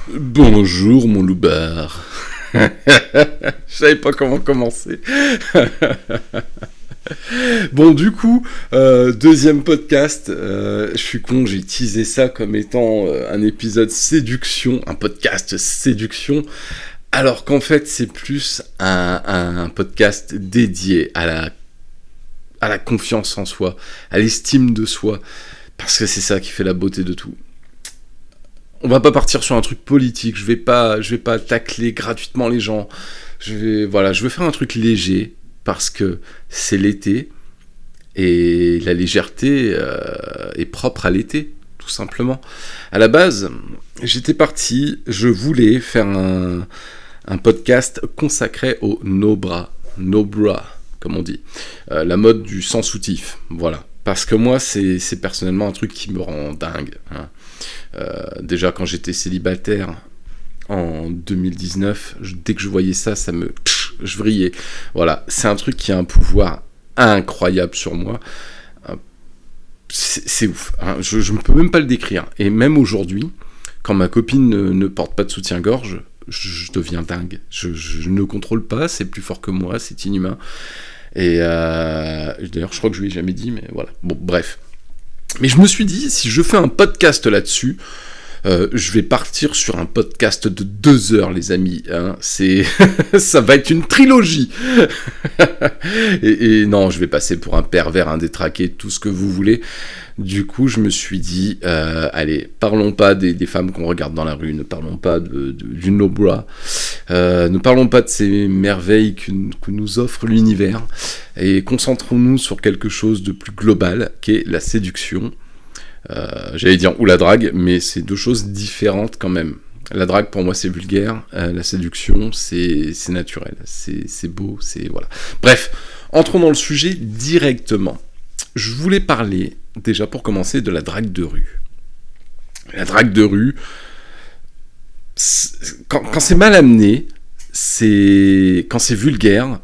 Bonjour mon loupard. Je savais pas comment commencer. Bon, du coup, deuxième podcast. Je suis con, j'ai teasé ça comme étant un épisode séduction, un podcast séduction, alors qu'en fait c'est plus un podcast dédié à la confiance en soi, à l'estime de soi, parce que c'est ça qui fait la beauté de tout. On va pas partir sur un truc politique, je vais pas tacler gratuitement les gens. Je vais faire un truc léger parce que c'est l'été et la légèreté est propre à l'été, tout simplement. À la base, j'étais parti, je voulais faire un podcast consacré au no bra, comme on dit, la mode du sans soutif, voilà. Parce que moi, c'est personnellement un truc qui me rend dingue, hein. Déjà quand j'étais célibataire en 2019, dès que je voyais ça, je vrillais. Voilà, c'est un truc qui a un pouvoir incroyable sur moi. C'est ouf, hein. Je ne peux même pas le décrire. Et même aujourd'hui, quand ma copine ne porte pas de soutien-gorge, je deviens dingue. Je ne contrôle pas, c'est plus fort que moi, c'est inhumain. Et d'ailleurs, je crois que je lui ai jamais dit, mais voilà. Bon, bref. Mais je me suis dit, si je fais un podcast là-dessus, je vais partir sur un podcast de 2 heures, les amis. Hein. Ça va être une trilogie. et non, je vais passer pour un pervers, un détraqué, tout ce que vous voulez. Du coup, je me suis dit, allez, parlons pas des femmes qu'on regarde dans la rue, ne parlons pas du no-bra, ne parlons pas de ces merveilles que nous offre l'univers, et concentrons-nous sur quelque chose de plus global, qui est la séduction. J'allais dire ou la drague, mais c'est deux choses différentes quand même. La drague pour moi c'est vulgaire, la séduction c'est naturel, c'est beau, c'est voilà. Bref, entrons dans le sujet directement. Je voulais parler déjà pour commencer de la drague de rue. La drague de rue, quand c'est mal amené, quand c'est vulgaire,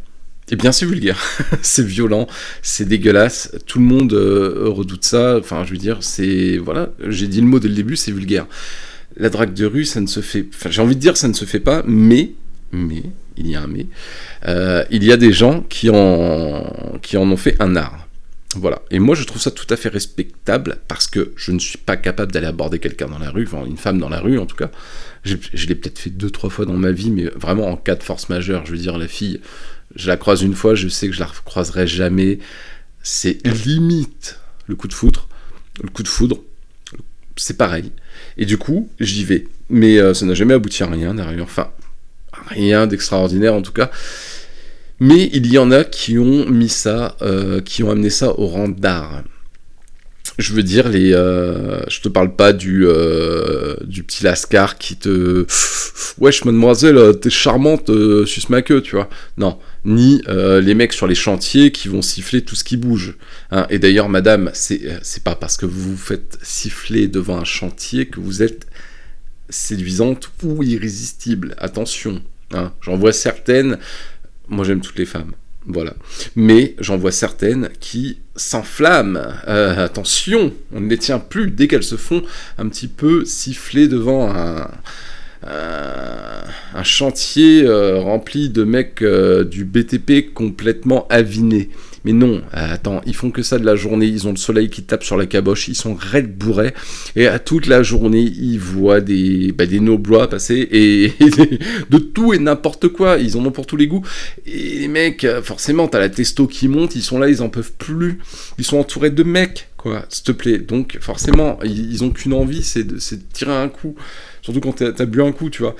eh bien c'est vulgaire, c'est violent, c'est dégueulasse, tout le monde redoute ça, enfin je veux dire, voilà, j'ai dit le mot dès le début, c'est vulgaire. La drague de rue, ça ne se fait, enfin j'ai envie de dire ça ne se fait pas, mais, il y a un mais, il y a des gens qui en ont fait un art. Voilà, et moi je trouve ça tout à fait respectable, parce que je ne suis pas capable d'aller aborder quelqu'un dans la rue, enfin une femme dans la rue en tout cas, je l'ai peut-être fait 2-3 fois dans ma vie, mais vraiment en cas de force majeure, je veux dire la fille, je la croise une fois, je sais que je la recroiserai jamais, c'est limite le coup de foudre, c'est pareil, et du coup j'y vais, mais ça n'a jamais abouti à rien derrière, enfin rien d'extraordinaire en tout cas. Mais il y en a qui ont mis ça, qui ont amené ça au rang d'art. Je veux dire, je te parle pas du petit lascar qui te... Wesh, mademoiselle, t'es charmante, suce ma queue, tu vois. Non, ni les mecs sur les chantiers qui vont siffler tout ce qui bouge. Hein. Et d'ailleurs, madame, c'est pas parce que vous vous faites siffler devant un chantier que vous êtes séduisante ou irrésistible. Attention, hein. J'en vois certaines... Moi, j'aime toutes les femmes, voilà. Mais j'en vois certaines qui s'enflamment. Attention, on ne les tient plus dès qu'elles se font un petit peu siffler devant un chantier rempli de mecs du BTP complètement avinés. Mais non, attends, ils font que ça de la journée, ils ont le soleil qui tape sur la caboche, ils sont raides bourrés, et à toute la journée, ils voient des no-bra passer, et de tout et n'importe quoi, ils en ont pour tous les goûts. Et les mecs, forcément, t'as la testo qui monte, ils sont là, ils en peuvent plus, ils sont entourés de mecs, quoi, s'il te plaît. Donc, forcément, ils ont qu'une envie, c'est de tirer un coup. Surtout quand t'as bu un coup, tu vois.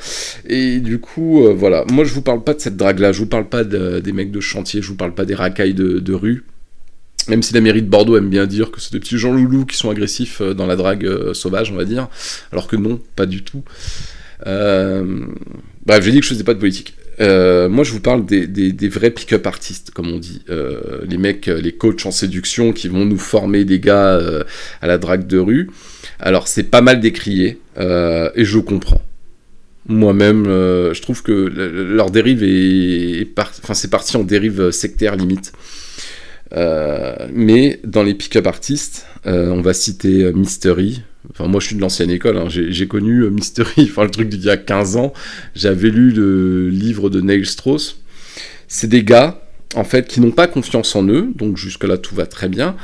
Et du coup, voilà. Moi, je vous parle pas de cette drague-là. Je vous parle pas des mecs de chantier. Je vous parle pas des racailles de rue. Même si la mairie de Bordeaux aime bien dire que c'est des petits gens loulous qui sont agressifs dans la drague sauvage, on va dire. Alors que non, pas du tout. Bref, j'ai dit que je faisais pas de politique. Moi, je vous parle des vrais pick-up artistes, comme on dit. Les mecs, les coachs en séduction qui vont nous former des gars à la drague de rue. Alors, c'est pas mal décrié, et je comprends. Moi-même, je trouve que leur dérive c'est parti en dérive sectaire, limite. Mais dans les pick-up artistes, on va citer Mystery, Enfin, moi, je suis de l'ancienne école, hein. J'ai connu Mystery, enfin, le truc d'il y a 15 ans. J'avais lu le livre de Neil Strauss. C'est des gars, en fait, qui n'ont pas confiance en eux, donc jusque-là, tout va très bien,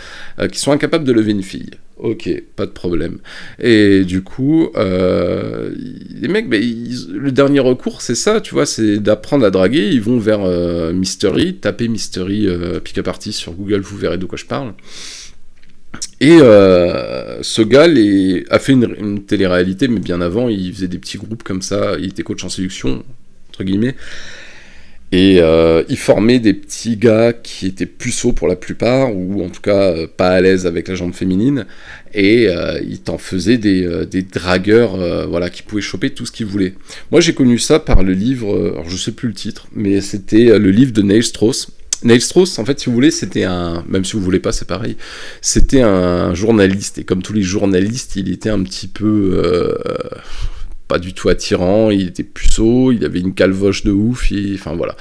qui sont incapables de lever une fille. Ok, pas de problème. Et du coup, les mecs, le dernier recours, c'est ça, tu vois, c'est d'apprendre à draguer. Ils vont vers Mystery, tapez Mystery Pick-up Artist sur Google, vous verrez de quoi je parle. Et ce gars a fait une télé-réalité, mais bien avant, il faisait des petits groupes comme ça, il était coach en séduction, entre guillemets. Et il formait des petits gars qui étaient puceaux pour la plupart, ou en tout cas pas à l'aise avec la jambe féminine, et il t'en faisait des dragueurs voilà, qui pouvaient choper tout ce qu'ils voulaient. Moi j'ai connu ça par le livre, alors je sais plus le titre, mais c'était le livre de Neil Strauss. Neil Strauss, en fait, si vous voulez, c'était même si vous voulez pas, c'est pareil, c'était un journaliste, et comme tous les journalistes, il était un petit peu... pas du tout attirant, il était puceau, il avait une calvoche de ouf, enfin voilà.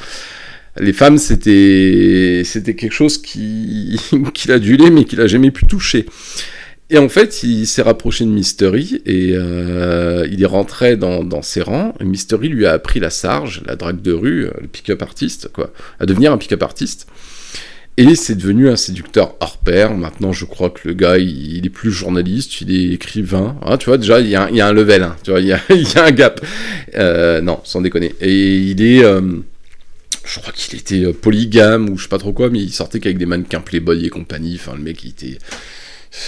Les femmes, c'était quelque chose qu'il adulait, mais qu'il a jamais pu toucher. Et en fait, il s'est rapproché de Mystery, et il est rentré dans ses rangs. Et Mystery lui a appris la sarge, la drague de rue, le pick-up artiste, quoi, à devenir un pick-up artiste. Et c'est devenu un séducteur hors pair. Maintenant, je crois que le gars, il est plus journaliste, il est écrivain. Hein, tu vois, déjà, il y a un level, hein, tu vois, il y a un gap. Non, sans déconner. Et il est... je crois qu'il était polygame, ou je sais pas trop quoi, mais il sortait qu'avec des mannequins Playboy et compagnie. Enfin, le mec, il était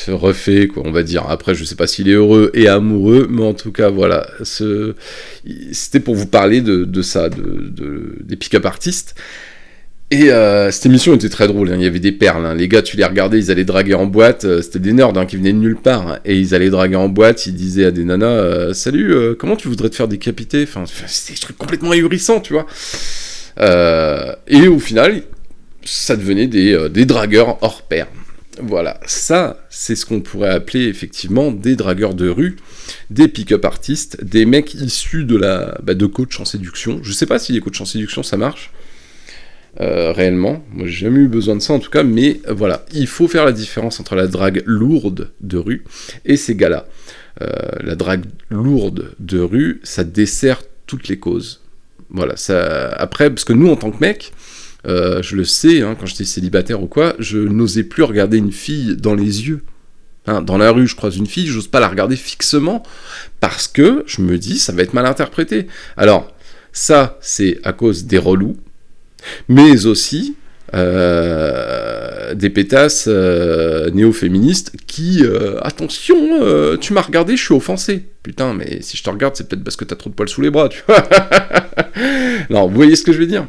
refait, quoi, on va dire. Après, je sais pas s'il est heureux et amoureux, mais en tout cas, voilà. C'était pour vous parler de ça, des pick-up artistes. Et cette émission était très drôle, hein. Il y avait des perles, hein. Les gars, tu les regardais, ils allaient draguer en boîte, c'était des nerds hein, qui venaient de nulle part, hein. Et ils allaient draguer en boîte, ils disaient à des nanas, salut, comment tu voudrais te faire décapiter, enfin, c'était des trucs complètement ahurissants, tu vois. Et au final, ça devenait des dragueurs hors pair. Voilà, ça, c'est ce qu'on pourrait appeler effectivement des dragueurs de rue, des pick-up artistes, des mecs issus de coach en séduction. Je sais pas si les coachs en séduction, ça marche. Réellement, moi j'ai jamais eu besoin de ça en tout cas, mais voilà, il faut faire la différence entre la drague lourde de rue et ces gars-là. La drague lourde de rue, ça dessert toutes les causes. Voilà, ça. Après, parce que nous en tant que mec, je le sais, hein, quand j'étais célibataire ou quoi, je n'osais plus regarder une fille dans les yeux. Hein, dans la rue, je croise une fille, j'ose pas la regarder fixement parce que je me dis ça va être mal interprété. Alors ça, c'est à cause des relous. Mais aussi des pétasses néo-féministes qui, attention, tu m'as regardé, je suis offensé. Putain, mais si je te regarde, c'est peut-être parce que t'as trop de poils sous les bras, tu vois. Non, vous voyez ce que je veux dire ?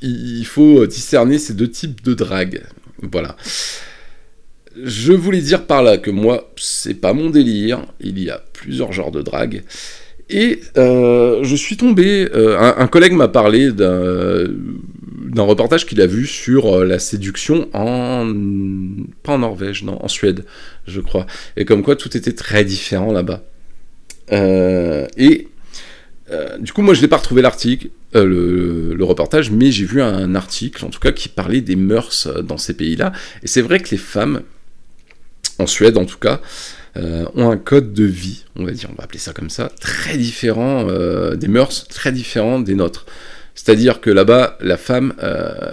Il faut discerner ces deux types de drague. Voilà. Je voulais dire par là que moi, c'est pas mon délire. Il y a plusieurs genres de drague. Et je suis tombé, un collègue m'a parlé d'un reportage qu'il a vu sur la séduction pas en Norvège, non, en Suède, je crois. Et comme quoi tout était très différent là-bas. Du coup, moi je n'ai pas retrouvé l'article, le reportage, mais j'ai vu un article, en tout cas, qui parlait des mœurs dans ces pays-là. Et c'est vrai que les femmes, en Suède en tout cas, ont un code de vie, on va appeler ça comme ça, très différent des mœurs, très différent des nôtres. C'est-à-dire que là-bas, la femme,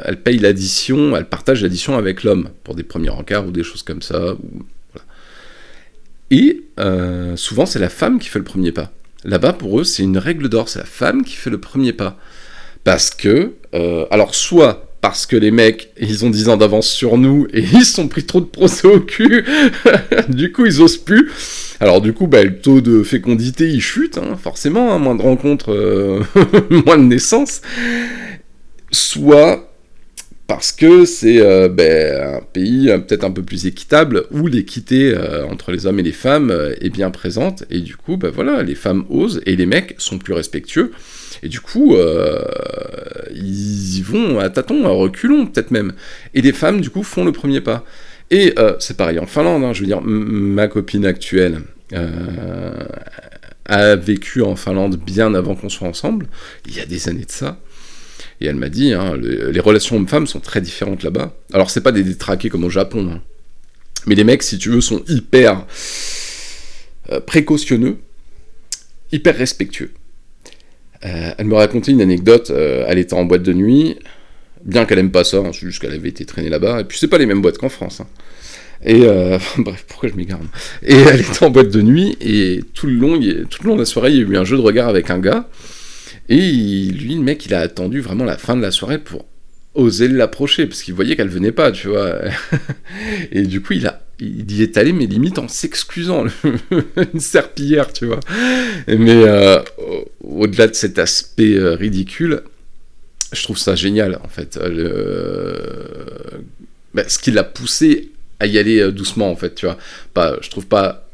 elle paye l'addition, elle partage l'addition avec l'homme, pour des premiers encarts ou des choses comme ça. Voilà. Et souvent, c'est la femme qui fait le premier pas. Là-bas, pour eux, c'est une règle d'or, c'est la femme qui fait le premier pas. Parce que, alors soit parce que les mecs, ils ont 10 ans d'avance sur nous, et ils se sont pris trop de procès au cul, du coup, ils osent plus. Alors du coup, le taux de fécondité, il chute, hein, forcément, hein, moins de rencontres, moins de naissances. Soit parce que c'est un pays peut-être un peu plus équitable, où l'équité entre les hommes et les femmes est bien présente, et du coup, voilà, les femmes osent, et les mecs sont plus respectueux, et du coup, ils y vont à tâtons, à reculons, peut-être même. Et les femmes, du coup, font le premier pas. Et c'est pareil en Finlande, hein, je veux dire, ma copine actuelle a vécu en Finlande bien avant qu'on soit ensemble, il y a des années de ça, et elle m'a dit, hein, les relations hommes-femmes sont très différentes là-bas. Alors c'est pas des détraqués comme au Japon, hein, mais les mecs, si tu veux, sont hyper précautionneux, hyper respectueux. Elle me racontait une anecdote, elle était en boîte de nuit, bien qu'elle aime pas ça, hein, c'est juste qu'elle avait été traînée là-bas, et puis c'est pas les mêmes boîtes qu'en France. Hein. Et bref, pourquoi je m'égare ? Et elle était en boîte de nuit, et tout le long de la soirée, il y a eu un jeu de regard avec un gars, et lui, le mec, il a attendu vraiment la fin de la soirée pour oser l'approcher, parce qu'il voyait qu'elle venait pas, tu vois. Et du coup, il y est allé, mais limite en s'excusant, une serpillière, tu vois. Mais au-delà de cet aspect ridicule, je trouve ça génial, en fait. Ce qui l'a poussé à y aller doucement, en fait, tu vois. Je trouve pas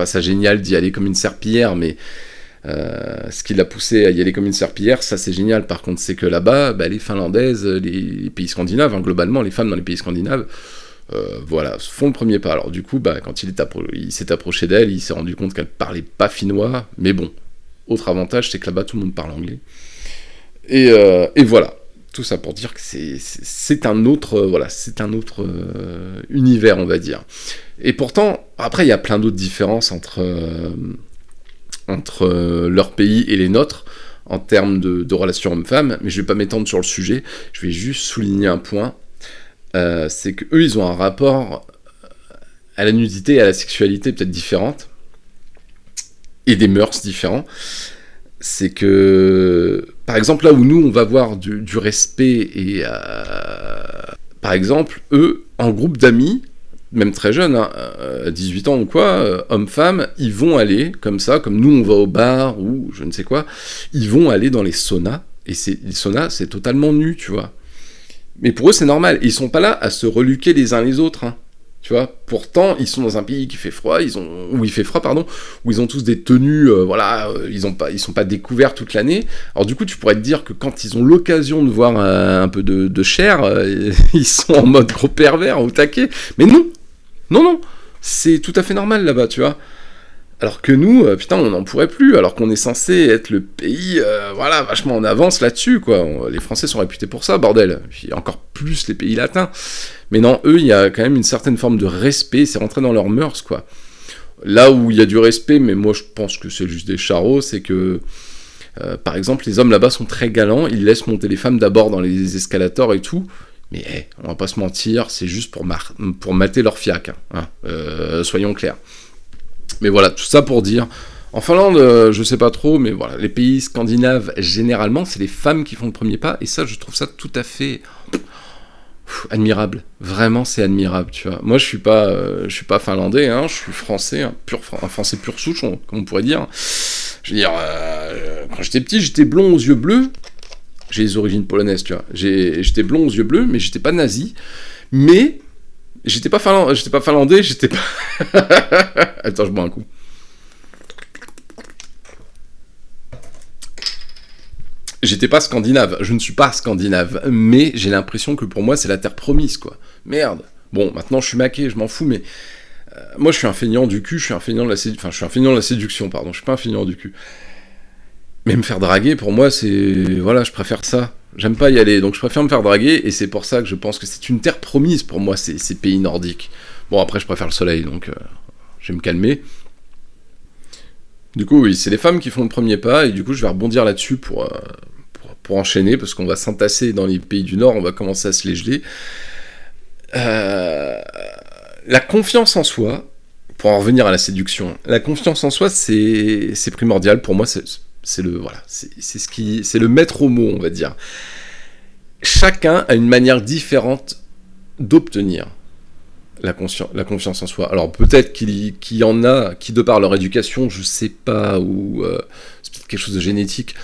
ça génial d'y aller comme une serpillière, mais ce qui l'a poussé à y aller comme une serpillière, ça c'est génial. Par contre, c'est que là-bas, les Finlandaises, les pays scandinaves, hein, globalement, les femmes dans les pays scandinaves, font le premier pas. Alors du coup, quand il s'est approché d'elle, il s'est rendu compte qu'elle parlait pas finnois, mais bon, autre avantage, c'est que là-bas, tout le monde parle anglais. Et voilà, tout ça pour dire que c'est un autre univers, on va dire. Et pourtant, après, il y a plein d'autres différences entre leur pays et les nôtres, en termes de relations hommes-femmes, mais je vais pas m'étendre sur le sujet, je vais juste souligner un point, c'est qu'eux, ils ont un rapport à la nudité et à la sexualité peut-être différente, et des mœurs différents. C'est que, par exemple, là où nous, on va voir du respect, et par exemple, eux, en groupe d'amis, même très jeunes, hein, 18 ans ou quoi, hommes-femmes, ils vont aller, comme ça, comme nous on va au bar, ou je ne sais quoi, ils vont aller dans les saunas, et les saunas, c'est totalement nu, tu vois. Mais pour eux, c'est normal, et ils sont pas là à se reluquer les uns les autres, hein, tu vois. Pourtant, ils sont dans un pays qui fait froid, où il fait froid, où ils ont tous des tenues, ils sont pas découverts toute l'année. Alors du coup, tu pourrais te dire que quand ils ont l'occasion de voir un peu de chair, ils sont en mode gros pervers, au taquet, mais non, c'est tout à fait normal là-bas, tu vois. Alors que nous, on n'en pourrait plus, alors qu'on est censé être le pays, vachement en avance là-dessus, quoi. Les Français sont réputés pour ça, bordel. Puis encore plus les pays latins. Mais non, eux, il y a quand même une certaine forme de respect, c'est rentré dans leurs mœurs, quoi. Là où il y a du respect, mais moi je pense que c'est juste des charros, c'est que, par exemple, les hommes là-bas sont très galants, ils laissent monter les femmes d'abord dans les escalators et tout. Mais on va pas se mentir, c'est juste pour mater leur fiac, hein, soyons clairs. Mais voilà, tout ça pour dire, en Finlande, je sais pas trop, mais voilà, les pays scandinaves, généralement, c'est les femmes qui font le premier pas, et ça, je trouve ça tout à fait admirable. Vraiment, c'est admirable, tu vois. Moi, je suis pas finlandais, hein, je suis français, un français pur souche, comme on pourrait dire. Je veux dire, quand j'étais petit, j'étais blond aux yeux bleus. J'ai les origines polonaises, tu vois. J'étais blond aux yeux bleus, mais j'étais pas nazi. Mais j'étais pas finlandais, j'étais pas... Attends, je bois un coup. J'étais pas scandinave, je ne suis pas scandinave, mais j'ai l'impression que pour moi, c'est la terre promise, quoi. Merde. Bon, maintenant, je suis maqué, je m'en fous, mais... moi, je suis un feignant du cul, je suis un feignant de la séduction, pardon, je suis pas un feignant du cul. Mais me faire draguer, pour moi, c'est... Voilà, je préfère ça. J'aime pas y aller, donc je préfère me faire draguer, et c'est pour ça que je pense que c'est une terre promise pour moi, ces pays nordiques. Bon, après, je préfère le soleil, donc je vais me calmer. Du coup, oui, c'est les femmes qui font le premier pas, et du coup, je vais rebondir là-dessus pour enchaîner, parce qu'on va s'entasser dans les pays du Nord, on va commencer à se les geler. La confiance en soi, pour en revenir à la séduction, la confiance en soi, c'est primordial, pour moi, c'est le maître mot, on va dire. Chacun a une manière différente d'obtenir la confiance en soi. Alors peut-être qu'il y en a qui, de par leur éducation, je sais pas, ou c'est peut-être quelque chose de génétique,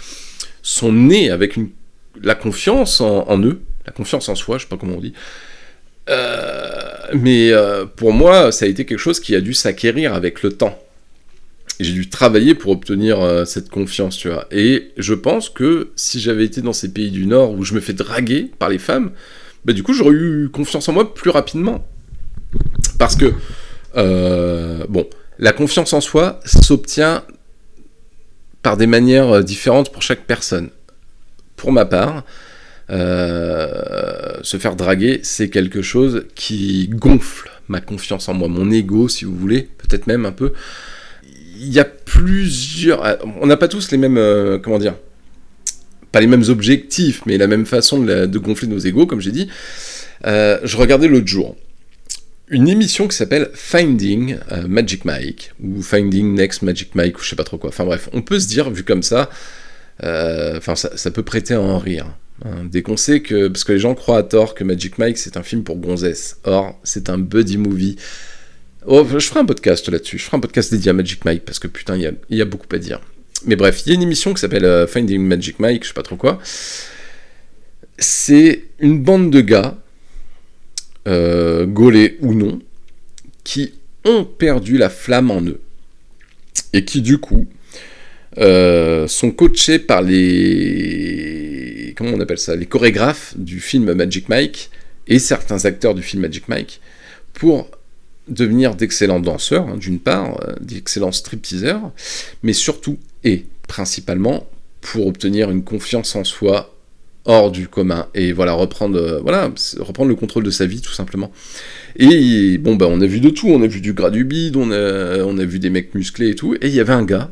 sont nés avec la confiance en eux, la confiance en soi, je sais pas comment on dit. Mais pour moi, ça a été quelque chose qui a dû s'acquérir avec le temps. J'ai dû travailler pour obtenir cette confiance, tu vois. Et je pense que si j'avais été dans ces pays du Nord où je me fais draguer par les femmes, du coup, j'aurais eu confiance en moi plus rapidement. Parce que, la confiance en soi s'obtient par des manières différentes pour chaque personne. Pour ma part, se faire draguer, c'est quelque chose qui gonfle ma confiance en moi, mon ego, si vous voulez, peut-être même un peu. Il y a plusieurs... On n'a pas tous les mêmes... pas les mêmes objectifs, mais la même façon de gonfler nos égos, comme j'ai dit. Je regardais l'autre jour une émission qui s'appelle Finding Magic Mike, ou Finding Next Magic Mike, ou je sais pas trop quoi. Enfin bref, on peut se dire, vu comme ça, ça peut prêter à en rire. Dès qu'on sait que... Parce que les gens croient à tort que Magic Mike, c'est un film pour gonzesses. Or, c'est un buddy movie. Oh, je ferai un podcast là-dessus. Je ferai un podcast dédié à Magic Mike, parce que putain, il y a beaucoup à dire. Mais bref, il y a une émission qui s'appelle Finding Magic Mike, je sais pas trop quoi. C'est une bande de gars, gaulés ou non, qui ont perdu la flamme en eux. Et qui, du coup, sont coachés par les... Comment on appelle ça ? Les chorégraphes du film Magic Mike et certains acteurs du film Magic Mike pour devenir d'excellents danseurs, d'une part, d'excellents stripteaseurs, mais surtout et principalement pour obtenir une confiance en soi hors du commun et reprendre le contrôle de sa vie tout simplement. Et bon on a vu de tout, on a vu du gras du bide, on a vu des mecs musclés et tout, et il y avait un gars,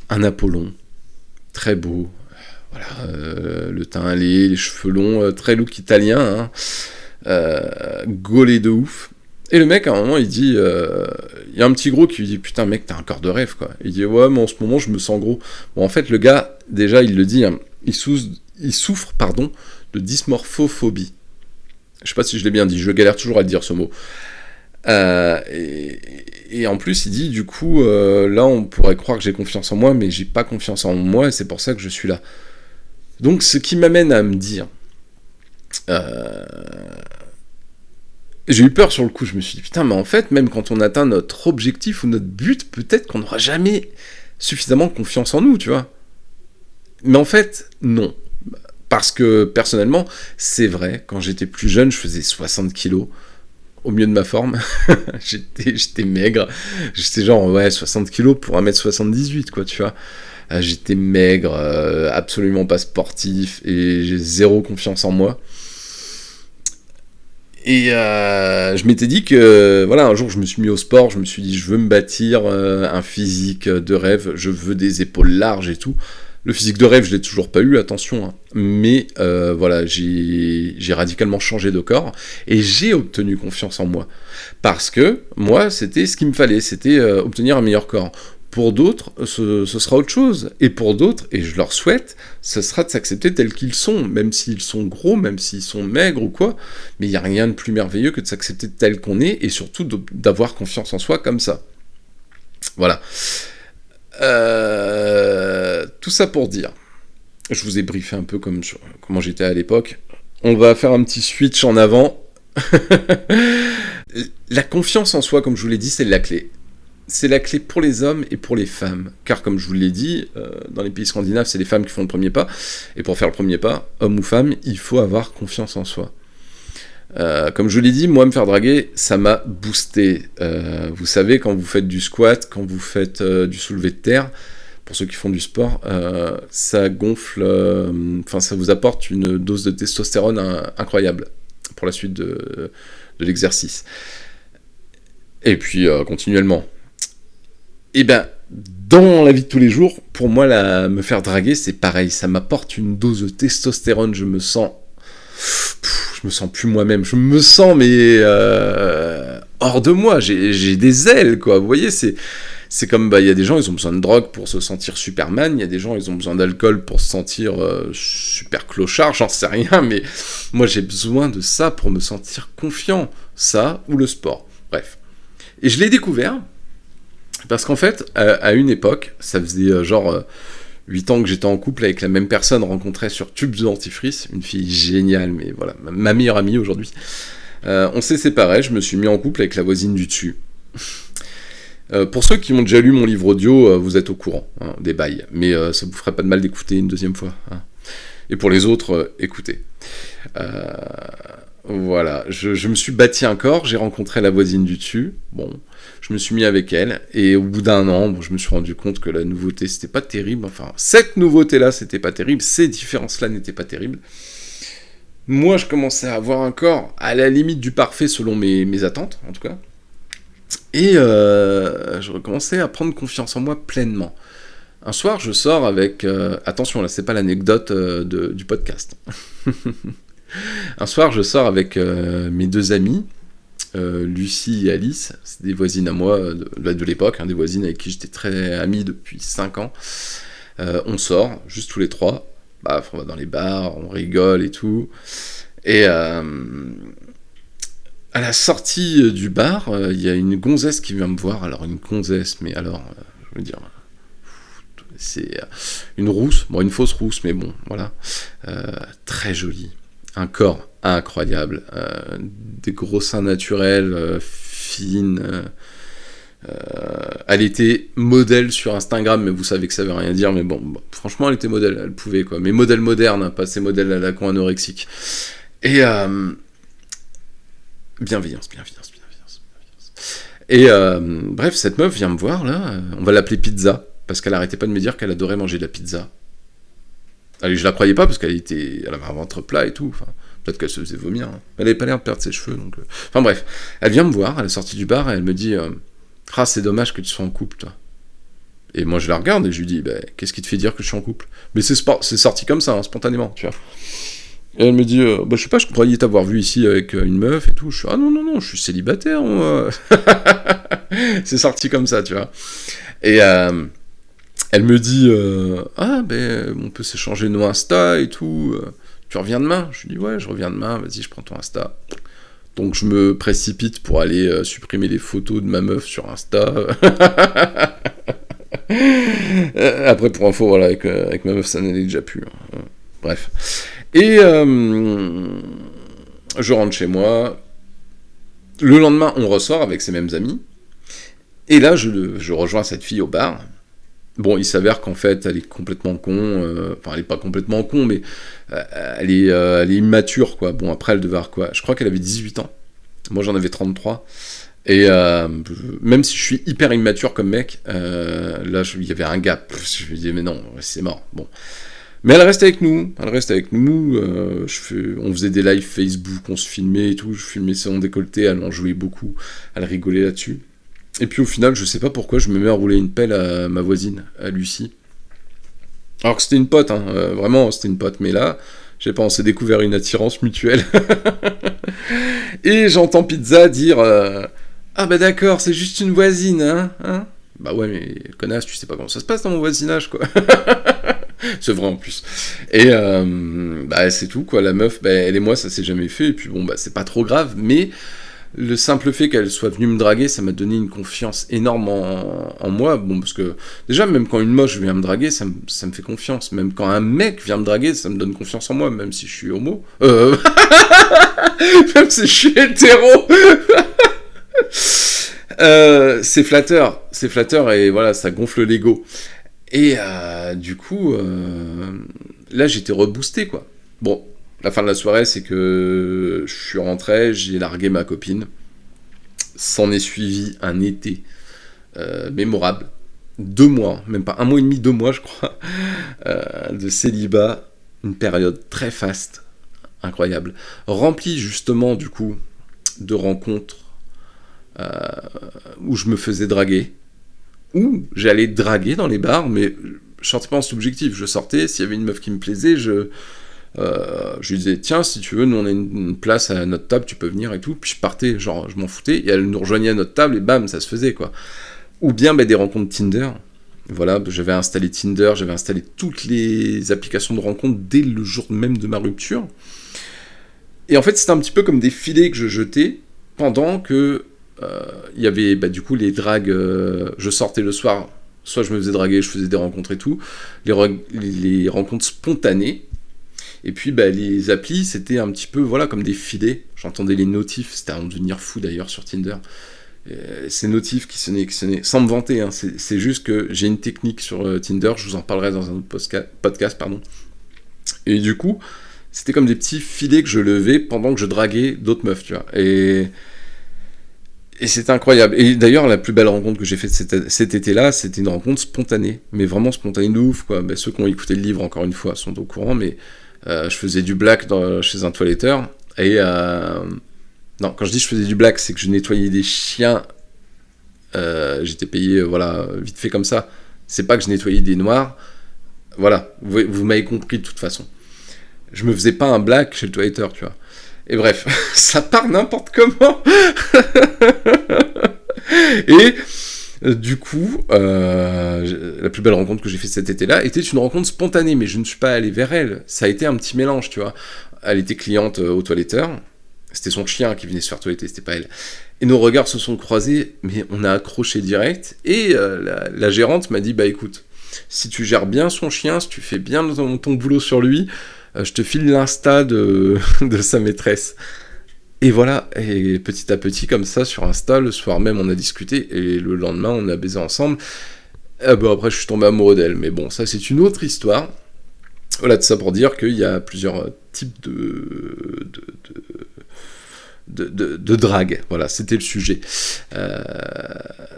un Apollon, très beau, le teint allé, les cheveux longs, très look italien, gaulé de ouf. Et le mec, à un moment, il dit... Il y a un petit gros qui lui dit « Putain, mec, t'as un corps de rêve, quoi. » Il dit « Ouais, mais en ce moment, je me sens gros. » Bon, en fait, le gars, déjà, il le dit, il souffre, de dysmorphophobie. Je sais pas si je l'ai bien dit, je galère toujours à le dire, ce mot. Et en plus, il dit, du coup, là, on pourrait croire que j'ai confiance en moi, mais j'ai pas confiance en moi, et c'est pour ça que je suis là. Donc, ce qui m'amène à me dire... J'ai eu peur sur le coup, je me suis dit, putain, mais en fait, même quand on atteint notre objectif ou notre but, peut-être qu'on n'aura jamais suffisamment confiance en nous, tu vois. Mais en fait, non. Parce que, personnellement, c'est vrai, quand j'étais plus jeune, je faisais 60 kilos, au mieux de ma forme. j'étais maigre, j'étais genre, 60 kilos pour 1m78, quoi, tu vois. J'étais maigre, absolument pas sportif, et j'ai zéro confiance en moi. Et je m'étais dit que, un jour je me suis mis au sport, je me suis dit je veux me bâtir un physique de rêve, je veux des épaules larges et tout. Le physique de rêve, je l'ai toujours pas eu, attention, mais j'ai radicalement changé de corps et j'ai obtenu confiance en moi. Parce que moi, c'était ce qu'il me fallait, c'était obtenir un meilleur corps. Pour d'autres, ce sera autre chose. Et pour d'autres, et je leur souhaite, ce sera de s'accepter tels qu'ils sont, même s'ils sont gros, même s'ils sont maigres ou quoi. Mais il n'y a rien de plus merveilleux que de s'accepter tel qu'on est, et surtout d'avoir confiance en soi comme ça. Voilà. Tout ça pour dire. Je vous ai briefé un peu comment j'étais à l'époque. On va faire un petit switch en avant. La confiance en soi, comme je vous l'ai dit, c'est la clé. C'est la clé pour les hommes et pour les femmes. Car comme je vous l'ai dit, dans les pays scandinaves, c'est les femmes qui font le premier pas. Et pour faire le premier pas, homme ou femme, il faut avoir confiance en soi. Comme je vous l'ai dit, moi, me faire draguer, ça m'a boosté. Vous savez, quand vous faites du squat, quand vous faites du soulevé de terre, pour ceux qui font du sport, ça gonfle... ça vous apporte une dose de testostérone incroyable pour la suite de l'exercice. Et puis, continuellement. Et dans la vie de tous les jours, pour moi, me faire draguer, c'est pareil. Ça m'apporte une dose de testostérone. Je me sens plus moi-même. Je me sens, mais hors de moi. J'ai des ailes, quoi. Vous voyez, c'est comme, il y a des gens, ils ont besoin de drogue pour se sentir Superman. Il y a des gens, ils ont besoin d'alcool pour se sentir super clochard. J'en sais rien, mais moi, j'ai besoin de ça pour me sentir confiant. Ça ou le sport. Bref. Et je l'ai découvert... Parce qu'en fait, à une époque, ça faisait 8 ans que j'étais en couple avec la même personne rencontrée sur Tube de dentifrice, une fille géniale, mais voilà, ma meilleure amie aujourd'hui. On s'est séparés, je me suis mis en couple avec la voisine du dessus. Pour ceux qui ont déjà lu mon livre audio, vous êtes au courant des bails, mais ça vous ferait pas de mal d'écouter une deuxième fois. Et pour les autres, écoutez. Voilà, je me suis bâti un corps, j'ai rencontré la voisine du dessus, je me suis mis avec elle, et au bout d'un an, je me suis rendu compte que la nouveauté, c'était pas terrible, cette nouveauté-là, c'était pas terrible, ces différences-là n'étaient pas terribles. moi, je commençais à avoir un corps à la limite du parfait selon mes attentes, en tout cas. Et je recommençais à prendre confiance en moi pleinement. Un soir, je sors avec... attention, là, c'est pas l'anecdote du podcast. Un soir, je sors avec mes deux amies, Lucie et Alice. C'est des voisines à moi de l'époque, des voisines avec qui j'étais très ami depuis 5 ans. On sort, juste tous les trois. Baf, on va dans les bars, on rigole et tout. Et à la sortie du bar, il y a une gonzesse qui vient me voir. Alors, une gonzesse, mais alors, je veux dire... c'est une rousse, bon une fausse rousse, mais bon, voilà, très jolie, un corps incroyable, des gros seins naturels, fines, elle était modèle sur Instagram, mais vous savez que ça veut rien dire, mais bon, franchement elle était modèle, elle pouvait quoi, mais modèle moderne, pas ces modèles à la con anorexique, et bienveillance. Et bref, cette meuf vient me voir là, on va l'appeler Pizza, parce qu'elle arrêtait pas de me dire qu'elle adorait manger de la pizza. Allez, je la croyais pas parce qu'elle avait un ventre plat et tout. Enfin, peut-être qu'elle se faisait vomir. Hein. Elle avait pas l'air de perdre ses cheveux, donc. Enfin bref, elle vient me voir, elle est sortie du bar et elle me dit c'est dommage que tu sois en couple, toi. Et moi je la regarde et je lui dis qu'est-ce qui te fait dire que je suis en couple ? Mais c'est sorti comme ça, spontanément, tu vois. Et elle me dit je sais pas, je croyais t'avoir vu ici avec une meuf et tout. Je suis non, je suis célibataire, moi. C'est sorti comme ça, tu vois. Et elle me dit on peut s'échanger nos Insta et tout, tu reviens demain ? Je lui dis ouais, je reviens demain, vas-y, je prends ton Insta. Donc je me précipite pour aller supprimer les photos de ma meuf sur Insta. Après, pour info, voilà, avec ma meuf, ça n'allait déjà plus. Hein. Bref. Et je rentre chez moi. Le lendemain, on ressort avec ses mêmes amis. Et là, je rejoins cette fille au bar. Bon, il s'avère qu'en fait, elle est complètement con. Enfin, elle est pas complètement con, mais elle est immature, quoi. Bon, après, elle devait avoir quoi ? Je crois qu'elle avait 18 ans. Moi, j'en avais 33. Et même si je suis hyper immature comme mec, là, il y avait un gap. Je me disais, mais non, c'est mort. Bon. Mais elle reste avec nous. On faisait des lives Facebook, on se filmait et tout. Je filmais son décolleté, elle en jouait beaucoup. Elle rigolait là-dessus. Et puis au final, je sais pas pourquoi, je me mets à rouler une pelle à ma voisine, à Lucie. Alors que c'était une pote, vraiment, c'était une pote. Mais là, je sais pas, on s'est découvert une attirance mutuelle. Et j'entends Pizza dire d'accord, c'est juste une voisine, hein. Bah ouais, mais connasse, tu sais pas comment ça se passe dans mon voisinage, quoi. C'est vrai en plus. Et c'est tout, quoi. La meuf, elle et moi, ça s'est jamais fait. Et puis bon, c'est pas trop grave, mais le simple fait qu'elle soit venue me draguer, ça m'a donné une confiance énorme en moi. Bon, parce que déjà, même quand une moche vient me draguer, ça me fait confiance. Même quand un mec vient me draguer, ça me donne confiance en moi, même si je suis homo. Même si je suis hétéro. C'est flatteur et voilà, ça gonfle l'ego. Et du coup, là j'étais reboosté, quoi. Bon, la fin de la soirée, c'est que je suis rentré, j'ai largué ma copine. S'en est suivi un été mémorable. 2 mois, même pas 1 mois et demi, 2 mois je crois, de célibat. Une période très faste, incroyable. Remplie justement du coup de rencontres où je me faisais draguer. Où j'allais draguer dans les bars, mais je sortais pas en subjectif. Je sortais, s'il y avait une meuf qui me plaisait, je lui disais tiens, si tu veux, nous on a une place à notre table, tu peux venir et tout. Puis je partais, genre je m'en foutais, et elle nous rejoignait à notre table et bam, ça se faisait, quoi. Ou bien des rencontres Tinder. Voilà, j'avais installé Tinder, j'avais installé toutes les applications de rencontres dès le jour même de ma rupture. Et en fait, c'était un petit peu comme des filets que je jetais pendant que il y avait du coup les dragues, je sortais le soir, soit je me faisais draguer, je faisais des rencontres et tout, les rencontres spontanées, et puis les applis, c'était un petit peu voilà comme des filets, j'entendais les notifs, c'était à en devenir fou d'ailleurs sur Tinder, ces notifs qui sonnaient, sans me vanter, hein, c'est juste que j'ai une technique sur Tinder, je vous en parlerai dans un autre podcast, pardon, et du coup, c'était comme des petits filets que je levais pendant que je draguais d'autres meufs, tu vois, et c'était incroyable. Et d'ailleurs, la plus belle rencontre que j'ai faite cet été-là, c'était une rencontre spontanée. Mais vraiment spontanée de ouf, quoi. Ceux qui ont écouté le livre, encore une fois, sont au courant. Mais Je faisais du black chez un toiletteur. Et non, quand je dis je faisais du black, c'est que je nettoyais des chiens. J'étais payé, voilà, vite fait comme ça. C'est pas que je nettoyais des noirs. Voilà, vous m'avez compris de toute façon. Je me faisais pas un black chez le toiletteur, tu vois. Et bref, ça part n'importe comment. Et du coup, la plus belle rencontre que j'ai fait cet été-là était une rencontre spontanée, mais je ne suis pas allé vers elle. Ça a été un petit mélange, tu vois. Elle était cliente au toiletteur. C'était son chien qui venait se faire toiletter, c'était pas elle. Et nos regards se sont croisés, mais on a accroché direct. Et la gérante m'a dit, bah écoute, si tu gères bien son chien, si tu fais bien ton boulot sur lui, je te file l'insta de sa maîtresse. Et voilà, et petit à petit, comme ça, sur Insta, le soir même, on a discuté, et le lendemain, on a baisé ensemble. Bon, après, je suis tombé amoureux d'elle, mais bon, ça, c'est une autre histoire. Voilà, tout ça pour dire qu'il y a plusieurs types de drague. Voilà, c'était le sujet.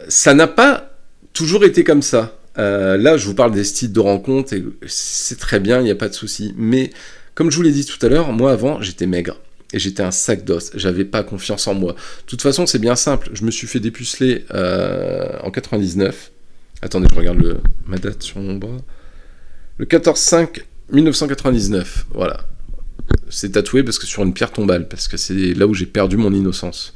Ça n'a pas toujours été comme ça. Là, je vous parle des styles de rencontres, et c'est très bien, il n'y a pas de souci. Mais, comme je vous l'ai dit tout à l'heure, moi, avant, j'étais maigre. Et j'étais un sac d'os, j'avais pas confiance en moi. De toute façon, c'est bien simple, je me suis fait dépuceler en 99. Attendez, je regarde ma date sur mon bras. Le 14/5/1999, voilà. C'est tatoué parce que sur une pierre tombale, parce que c'est là où j'ai perdu mon innocence.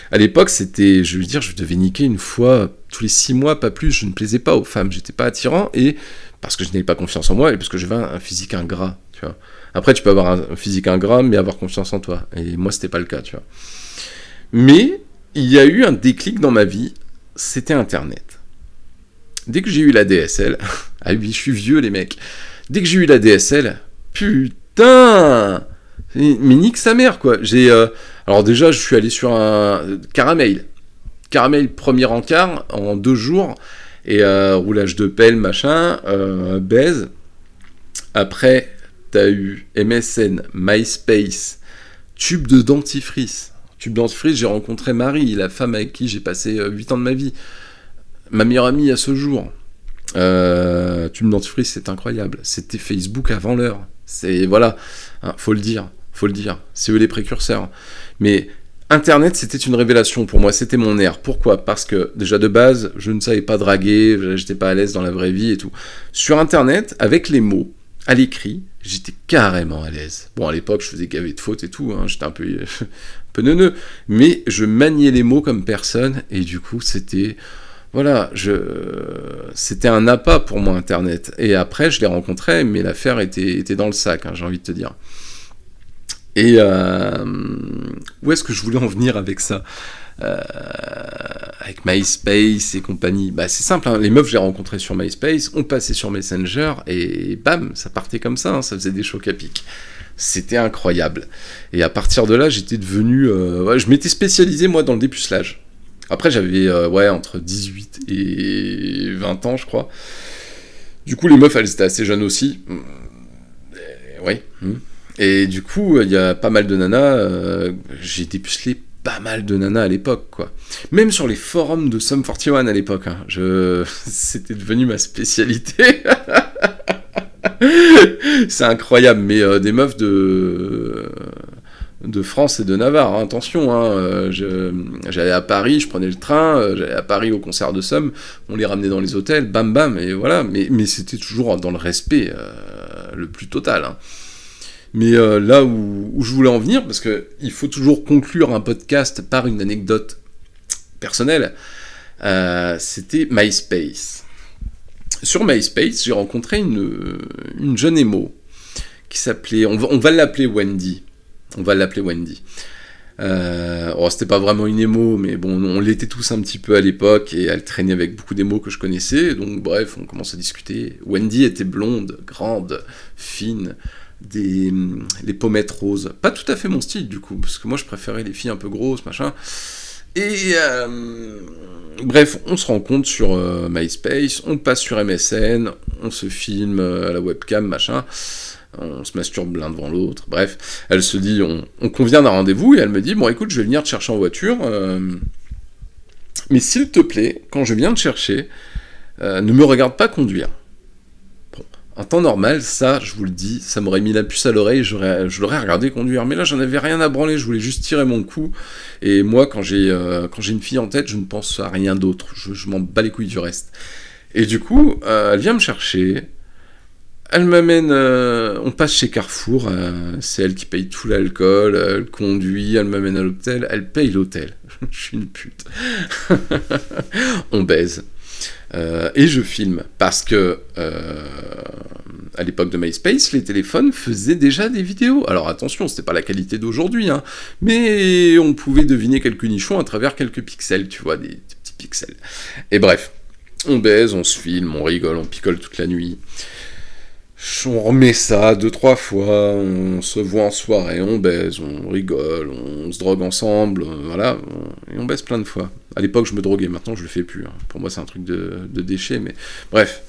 À l'époque, c'était, je veux dire, je devais niquer une fois tous les 6 mois, pas plus. Je ne plaisais pas aux femmes, j'étais pas attirant, et parce que je n'avais pas confiance en moi, et parce que j'avais un physique ingrat, tu vois. Après, tu peux avoir un physique ingrat, mais avoir confiance en toi. Et moi, c'était pas le cas, tu vois. Mais, il y a eu un déclic dans ma vie, c'était Internet. Dès que j'ai eu la DSL, ah oui, je suis vieux, les mecs. Dès que j'ai eu la DSL, putain, mais nique sa mère, quoi. Alors déjà, je suis allé sur un Caramel. Caramel, premier encart, en 2 jours. Et roulage de pelle, machin, baise. Après... T'as eu MSN, MySpace, tube de dentifrice. Tube de dentifrice, j'ai rencontré Marie, la femme avec qui j'ai passé 8 ans de ma vie. Ma meilleure amie à ce jour. Tube de dentifrice, c'est incroyable. C'était Facebook avant l'heure. C'est, voilà, hein, faut le dire. C'est eux les précurseurs. Mais Internet, c'était une révélation pour moi, c'était mon air. Pourquoi ? Parce que, déjà de base, je ne savais pas draguer, j'étais pas à l'aise dans la vraie vie et tout. Sur Internet, avec les mots, à l'écrit, j'étais carrément à l'aise. Bon, à l'époque, je faisais gaver de fautes et tout, hein, j'étais un peu neuneux, mais je maniais les mots comme personne, et du coup, c'était... Voilà, c'était un appât pour moi, Internet. Et après, je l'ai rencontré, mais l'affaire était dans le sac, hein, j'ai envie de te dire. Et où est-ce que je voulais en venir avec ça ? Avec MySpace et compagnie, bah c'est simple, hein, les meufs j'ai rencontrées sur MySpace, on passait sur Messenger et bam, ça partait comme ça, hein, ça faisait des chocs à pic. C'était incroyable. Et à partir de là, j'étais devenu, je m'étais spécialisé moi dans le dépucelage. Après j'avais entre 18 et 20 ans, je crois. Du coup les meufs elles étaient assez jeunes aussi. Et du coup il y a pas mal de nanas, j'ai dépucelé pas mal de nanas à l'époque, quoi. Même sur les forums de Sum 41 à l'époque, hein, c'était devenu ma spécialité. C'est incroyable, mais des meufs de France et de Navarre, hein, attention, hein, j'allais à Paris, je prenais le train, j'allais à Paris au concert de Sum, on les ramenait dans les hôtels, bam bam, et voilà, mais c'était toujours dans le respect le plus total, hein. Mais là où je voulais en venir, parce qu'il faut toujours conclure un podcast par une anecdote personnelle, c'était MySpace. Sur MySpace, j'ai rencontré une jeune émo qui s'appelait... On va l'appeler Wendy. C'était pas vraiment une émo, mais bon, on l'était tous un petit peu à l'époque, et elle traînait avec beaucoup d'émos que je connaissais, donc bref, on commence à discuter. Wendy était blonde, grande, fine... les pommettes roses, pas tout à fait mon style du coup, parce que moi je préférais les filles un peu grosses, machin, et bref, on se rencontre sur MySpace, on passe sur MSN, on se filme à la webcam, machin, on se masturbe l'un devant l'autre, bref, elle se dit, on convient d'un rendez-vous, et elle me dit, bon écoute, je vais venir te chercher en voiture, mais s'il te plaît, quand je viens te chercher, ne me regarde pas conduire. En temps normal, ça, je vous le dis, ça m'aurait mis la puce à l'oreille, je l'aurais regardé conduire. Mais là, j'en avais rien à branler, je voulais juste tirer mon coup. Et moi, quand j'ai une fille en tête, je ne pense à rien d'autre. Je m'en bats les couilles du reste. Et du coup, elle vient me chercher. Elle m'amène, on passe chez Carrefour, c'est elle qui paye tout l'alcool, elle conduit, elle m'amène à l'hôtel, elle paye l'hôtel. Je suis une pute. On baise. Et je filme, parce que à l'époque de MySpace, les téléphones faisaient déjà des vidéos. Alors attention, c'était pas la qualité d'aujourd'hui, hein, mais on pouvait deviner quelques nichons à travers quelques pixels, tu vois, des petits pixels. Et bref, on baise, on se filme, on rigole, on picole toute la nuit. On remet ça 2-3 fois, on se voit en soirée, on baise, on rigole, on se drogue ensemble, voilà, et on baise plein de fois. À l'époque, je me droguais, maintenant je le fais plus. Hein. Pour moi, c'est un truc de déchet, mais bref,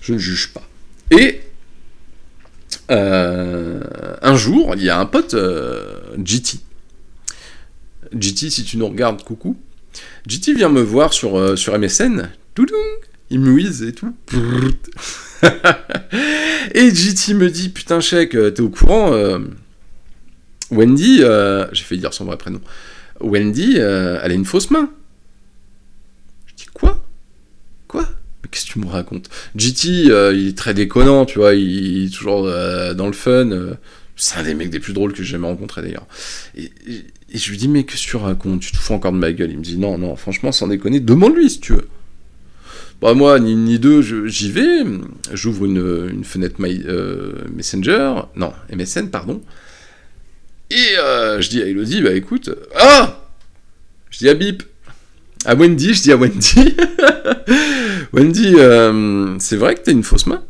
je ne juge pas. Et un jour, il y a un pote, GT. GT, si tu nous regardes, coucou. GT vient me voir sur MSN, il me whiz et tout. Et GT me dit, putain chèque, t'es au courant, Wendy, j'ai failli dire son vrai prénom, Wendy, elle a une fausse main. Je dis quoi? Mais qu'est-ce que tu me racontes? GT, il est très déconnant, tu vois, il est toujours dans le fun, c'est un des mecs des plus drôles que j'ai jamais rencontré d'ailleurs. Et je lui dis, mais qu'est-ce que tu racontes? Tu te fous encore de ma gueule? Il me dit, non, franchement, sans déconner, demande-lui si tu veux. Bah moi, ni une ni deux, j'y vais, j'ouvre une fenêtre MSN, pardon, et je dis à Elodie, bah écoute, je dis à Bip, à Wendy, je dis à Wendy, Wendy, c'est vrai que t'as une fausse main?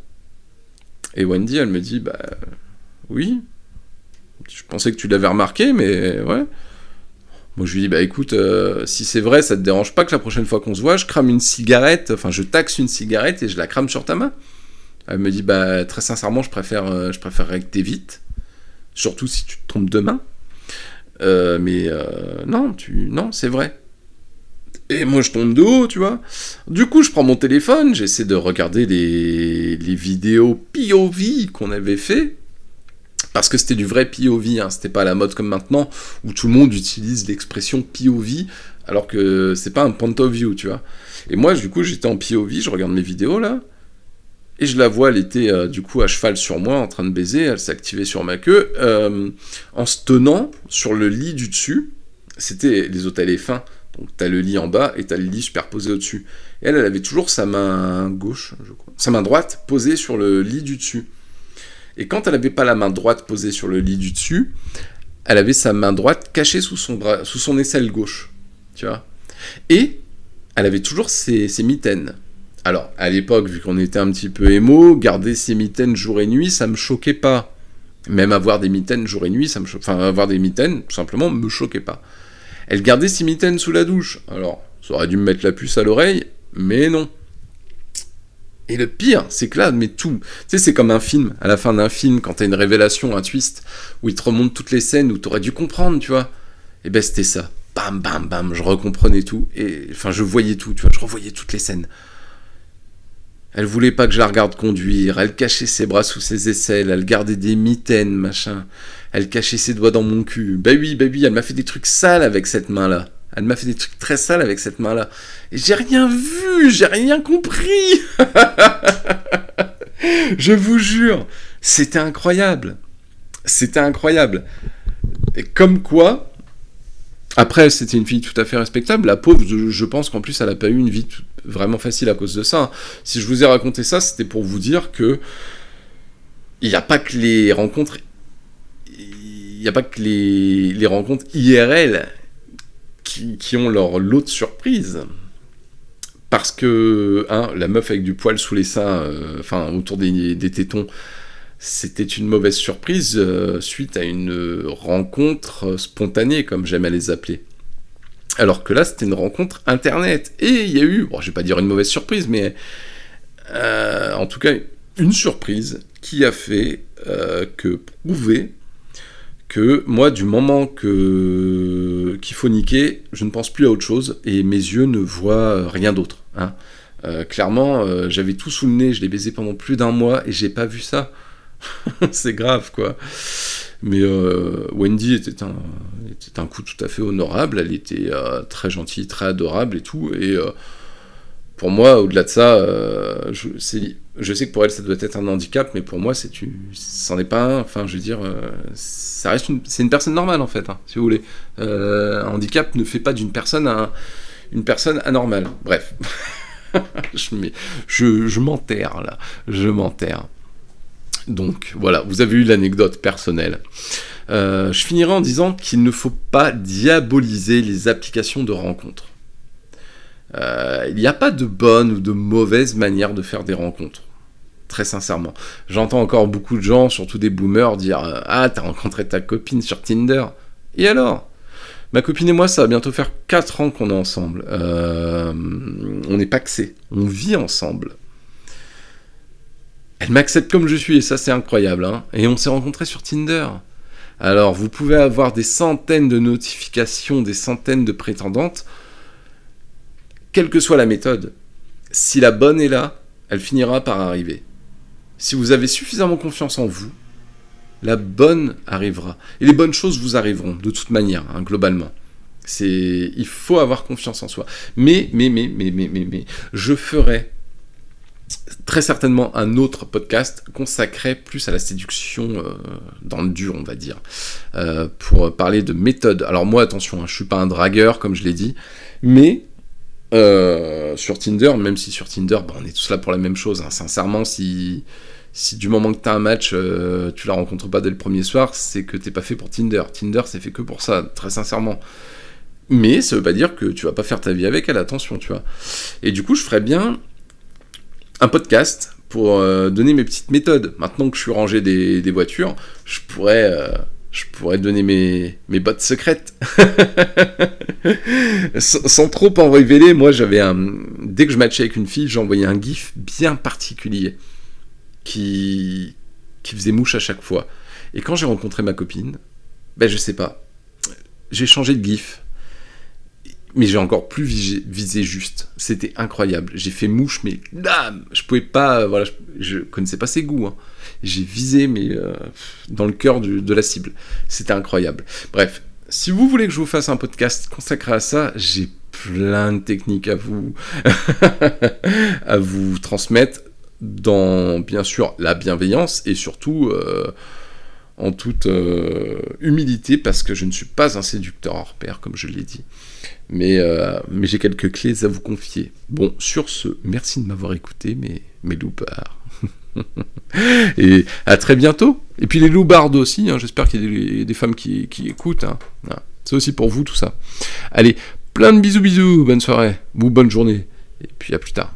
Et Wendy, elle me dit, bah oui, je pensais que tu l'avais remarqué, mais ouais. Moi, je lui dis, bah écoute, si c'est vrai, ça te dérange pas que la prochaine fois qu'on se voit, je crame une cigarette, enfin, je taxe une cigarette et je la crame sur ta main? Elle me dit, bah, très sincèrement, je préférerais que t'évites, surtout si tu te trompes de main. Non, c'est vrai. Et moi, je tombe de haut, tu vois. Du coup, je prends mon téléphone, j'essaie de regarder les vidéos POV qu'on avait fait, parce que c'était du vrai POV, hein. C'était pas à la mode comme maintenant, où tout le monde utilise l'expression POV, alors que c'est pas un point of view, tu vois. Et moi, du coup, j'étais en POV, je regarde mes vidéos, là, et je la vois, elle était, du coup, à cheval sur moi, en train de baiser, elle s'est activée sur ma queue, en se tenant sur le lit du dessus. C'était les hôtels F1, donc t'as le lit en bas, et t'as le lit superposé au-dessus. Et elle avait toujours sa main gauche, je crois, sa main droite, posée sur le lit du dessus. Et quand elle n'avait pas la main droite posée sur le lit du dessus, elle avait sa main droite cachée sous son aisselle gauche, tu vois. Et elle avait toujours ses mitaines. Alors, à l'époque, vu qu'on était un petit peu émo, garder ses mitaines jour et nuit, ça me choquait pas. Même avoir des mitaines jour et nuit, avoir des mitaines, tout simplement, me choquait pas. Elle gardait ses mitaines sous la douche. Alors, ça aurait dû me mettre la puce à l'oreille, mais non. Et le pire, c'est que là, mais tout... Tu sais, c'est comme un film, à la fin d'un film, quand t'as une révélation, un twist, où il te remonte toutes les scènes où t'aurais dû comprendre, tu vois. Et ben, c'était ça. Bam, bam, bam, je recomprenais tout. Et, enfin, je voyais tout, tu vois, je revoyais toutes les scènes. Elle voulait pas que je la regarde conduire, elle cachait ses bras sous ses aisselles, elle gardait des mitaines, machin. Elle cachait ses doigts dans mon cul. Bah oui, elle m'a fait des trucs sales avec cette main-là. Elle m'a fait des trucs très sales avec cette main-là. Et j'ai rien vu, j'ai rien compris. Je vous jure, c'était incroyable. C'était incroyable. Et comme quoi, après, c'était une fille tout à fait respectable. La pauvre, je pense qu'en plus, elle n'a pas eu une vie vraiment facile à cause de ça. Si je vous ai raconté ça, c'était pour vous dire que il n'y a pas que les rencontres... Il n'y a pas que les rencontres IRL qui ont leur lot de surprises. Parce que, la meuf avec du poil sous les seins, autour des tétons, c'était une mauvaise surprise suite à une rencontre spontanée, comme j'aime à les appeler. Alors que là, c'était une rencontre internet. Et il y a eu, je vais pas dire une mauvaise surprise, mais en tout cas, une surprise qui a fait prouver que moi, du moment qu'il faut niquer, je ne pense plus à autre chose et mes yeux ne voient rien d'autre. Clairement, j'avais tout sous le nez, je l'ai baisé pendant plus d'1 mois et j'ai pas vu ça. C'est grave, quoi. Mais Wendy était un coup tout à fait honorable, elle était très gentille, très adorable et tout, et pour moi, au-delà de ça, je sais que pour elle ça doit être un handicap, mais pour moi c'en est pas un, enfin je veux dire, c'est une personne normale en fait, hein, si vous voulez. Un handicap ne fait pas d'une personne une personne anormale, bref. je m'enterre là, je m'enterre. Donc voilà, vous avez eu l'anecdote personnelle. Je finirai en disant qu'il ne faut pas diaboliser les applications de rencontres. Il n'y a pas de bonne ou de mauvaise manière de faire des rencontres. Très sincèrement. J'entends encore beaucoup de gens, surtout des boomers, dire « Ah, t'as rencontré ta copine sur Tinder ?» Et alors ? Ma copine et moi, ça va bientôt faire 4 ans qu'on est ensemble. On n'est pas pacsés, on vit ensemble. Elle m'accepte comme je suis, et ça c'est incroyable, hein. Et on s'est rencontrés sur Tinder. Alors, vous pouvez avoir des centaines de notifications, des centaines de prétendantes, quelle que soit la méthode. Si la bonne est là, elle finira par arriver. Si vous avez suffisamment confiance en vous, la bonne arrivera. Et les bonnes choses vous arriveront, de toute manière, hein, globalement. Il faut avoir confiance en soi. Mais, je ferai très certainement un autre podcast consacré plus à la séduction dans le dur, on va dire, pour parler de méthode. Alors moi, attention, hein, je suis pas un dragueur, comme je l'ai dit, mais sur Tinder, même si sur Tinder, on est tous là pour la même chose, hein. Sincèrement, si du moment que t'as un match, tu la rencontres pas dès le premier soir, c'est que t'es pas fait pour Tinder. Tinder, c'est fait que pour ça, très sincèrement. Mais ça veut pas dire que tu vas pas faire ta vie avec elle, attention, tu vois. Et du coup, je ferais bien un podcast pour donner mes petites méthodes. Maintenant que je suis rangé des voitures, je pourrais donner mes bottes secrètes. Sans trop en révéler, moi dès que je matchais avec une fille, j'envoyais un gif bien particulier qui faisait mouche à chaque fois. Et quand j'ai rencontré ma copine, je sais pas, j'ai changé de gif. Mais j'ai encore plus visé juste. C'était incroyable. J'ai fait mouche, mais je pouvais pas. Voilà, je connaissais pas ses goûts. Hein. J'ai visé, mais dans le cœur de la cible. C'était incroyable. Bref, si vous voulez que je vous fasse un podcast consacré à ça, j'ai plein de techniques à vous transmettre dans, bien sûr, la bienveillance et surtout en toute humilité, parce que je ne suis pas un séducteur hors pair, comme je l'ai dit. Mais j'ai quelques clés à vous confier. Bon, sur ce, merci de m'avoir écouté, mes loupards. Et à très bientôt. Et puis les loupards aussi, hein, j'espère qu'il y a des femmes qui écoutent. Hein. C'est aussi pour vous tout ça. Allez, plein de bisous, bonne soirée, ou bonne journée. Et puis à plus tard.